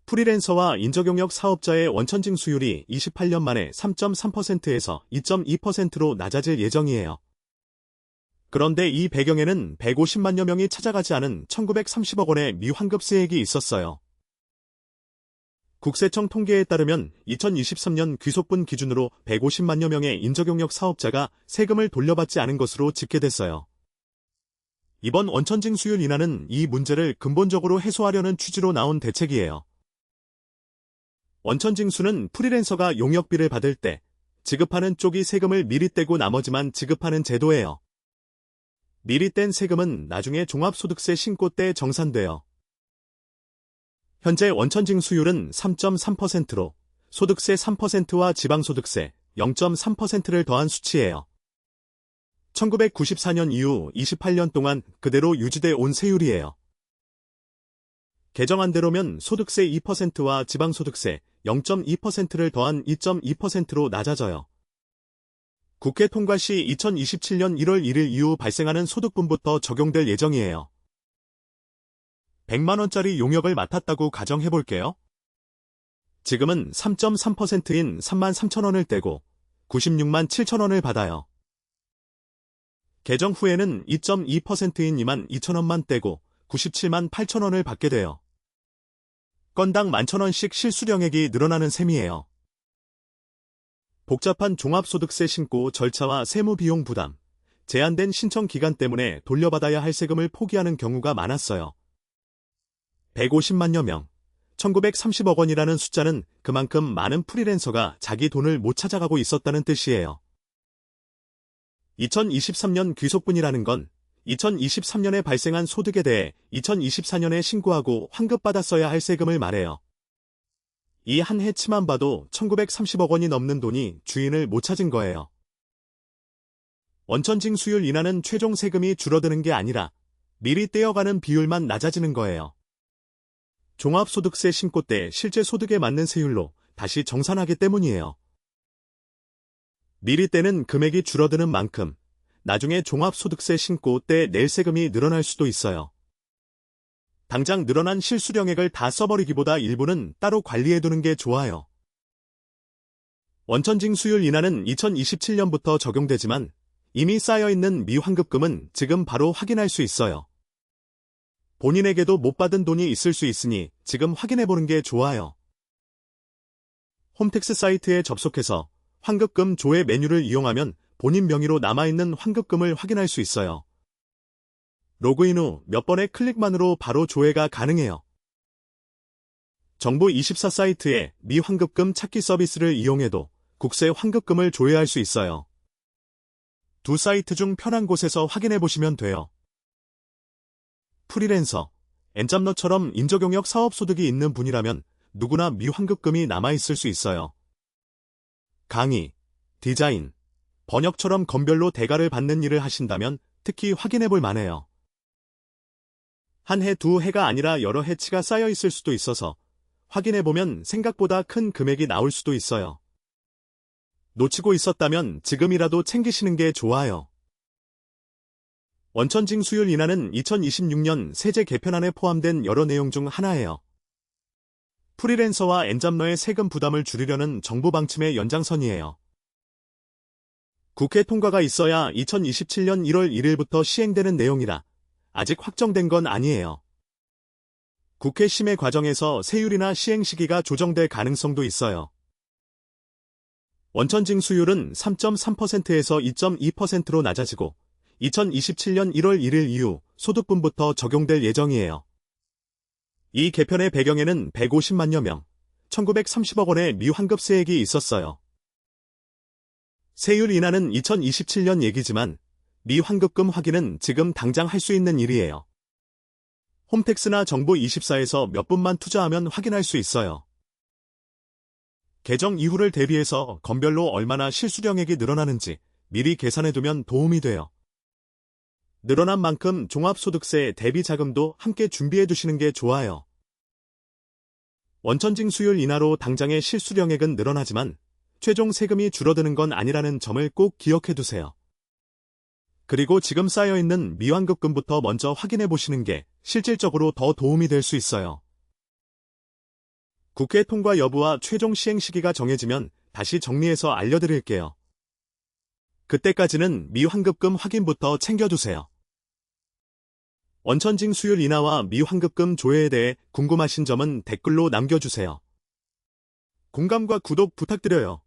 프리랜서와 인저경력 사업자의 원천징수율이 28년 만에 3.3%에서 2.2%로 낮아질 예정이에요. 그런데 이 배경에는 150만여 명이 찾아가지 않은 1930억 원의 미환급세액이 있었어요. 국세청 통계에 따르면 2023년 귀속분 기준으로 150만여 명의 인저경력 사업자가 세금을 돌려받지 않은 것으로 집계됐어요. 이번 원천징수율 인하는 이 문제를 근본적으로 해소하려는 취지로 나온 대책이에요. 원천징수는 프리랜서가 용역비를 받을 때 지급하는 쪽이 세금을 미리 떼고 나머지만 지급하는 제도예요. 미리 뗀 세금은 나중에 종합소득세 신고 때 정산돼요. 현재 원천징수율은 3.3%로 소득세 3%와 지방소득세 0.3%를 더한 수치예요. 1994년 이후 28년 동안 그대로 유지돼 온 세율이에요. 개정안대로면 소득세 2%와 지방소득세 0.2%를 더한 2.2%로 낮아져요. 국회 통과 시 2027년 1월 1일 이후 발생하는 소득분부터 적용될 예정이에요. 100만원짜리 용역을 맡았다고 가정해볼게요. 지금은 3.3%인 33,000원을 떼고 96만 7천원을 받아요. 개정 후에는 2.2%인 22,000원만 떼고 97만 8천원을 받게 돼요. 건당 11,000원씩 실수령액이 늘어나는 셈이에요. 복잡한 종합소득세 신고 절차와 세무비용 부담, 제한된 신청 기간 때문에 돌려받아야 할 세금을 포기하는 경우가 많았어요. 150만여 명, 1930억 원이라는 숫자는 그만큼 많은 프리랜서가 자기 돈을 못 찾아가고 있었다는 뜻이에요. 2023년 귀속분이라는 건 2023년에 발생한 소득에 대해 2024년에 신고하고 환급받았어야 할 세금을 말해요. 이 한 해치만 봐도 1930억 원이 넘는 돈이 주인을 못 찾은 거예요. 원천징수율 인하는 최종 세금이 줄어드는 게 아니라 미리 떼어가는 비율만 낮아지는 거예요. 종합소득세 신고 때 실제 소득에 맞는 세율로 다시 정산하기 때문이에요. 미리 떼는 금액이 줄어드는 만큼 나중에 종합소득세 신고 때 낼 세금이 늘어날 수도 있어요. 당장 늘어난 실수령액을 다 써버리기보다 일부는 따로 관리해두는 게 좋아요. 원천징수율 인하는 2027년부터 적용되지만 이미 쌓여있는 미환급금은 지금 바로 확인할 수 있어요. 본인에게도 못 받은 돈이 있을 수 있으니 지금 확인해보는 게 좋아요. 홈택스 사이트에 접속해서 환급금 조회 메뉴를 이용하면 본인 명의로 남아있는 환급금을 확인할 수 있어요. 로그인 후 몇 번의 클릭만으로 바로 조회가 가능해요. 정부24 사이트에 미환급금 찾기 서비스를 이용해도 국세 환급금을 조회할 수 있어요. 두 사이트 중 편한 곳에서 확인해보시면 돼요. 프리랜서, 엔잡러처럼 인저경력 사업소득이 있는 분이라면 누구나 미환급금이 남아있을 수 있어요. 강의, 디자인, 번역처럼 건별로 대가를 받는 일을 하신다면 특히 확인해볼 만해요. 한 해, 두 해가 아니라 여러 해치가 쌓여 있을 수도 있어서 확인해보면 생각보다 큰 금액이 나올 수도 있어요. 놓치고 있었다면 지금이라도 챙기시는 게 좋아요. 원천징수율 인하는 2026년 세제 개편안에 포함된 여러 내용 중 하나예요. 프리랜서와 엔잡러의 세금 부담을 줄이려는 정부 방침의 연장선이에요. 국회 통과가 있어야 2027년 1월 1일부터 시행되는 내용이라 아직 확정된 건 아니에요. 국회 심의 과정에서 세율이나 시행 시기가 조정될 가능성도 있어요. 원천징수율은 3.3%에서 2.2%로 낮아지고 2027년 1월 1일 이후 소득분부터 적용될 예정이에요. 이 개편의 배경에는 150만여 명, 1930억 원의 미환급세액이 있었어요. 세율 인하는 2027년 얘기지만 미환급금 확인은 지금 당장 할 수 있는 일이에요. 홈택스나 정부24에서 몇 분만 투자하면 확인할 수 있어요. 개정 이후를 대비해서 건별로 얼마나 실수령액이 늘어나는지 미리 계산해두면 도움이 돼요. 늘어난 만큼 종합소득세 대비 자금도 함께 준비해두시는 게 좋아요. 원천징수율 인하로 당장의 실수령액은 늘어나지만 최종 세금이 줄어드는 건 아니라는 점을 꼭 기억해두세요. 그리고 지금 쌓여있는 미환급금부터 먼저 확인해보시는 게 실질적으로 더 도움이 될 수 있어요. 국회 통과 여부와 최종 시행 시기가 정해지면 다시 정리해서 알려드릴게요. 그때까지는 미환급금 확인부터 챙겨두세요. 원천징 수율 인하와 미환급금 조회에 대해 궁금하신 점은 댓글로 남겨주세요. 공감과 구독 부탁드려요.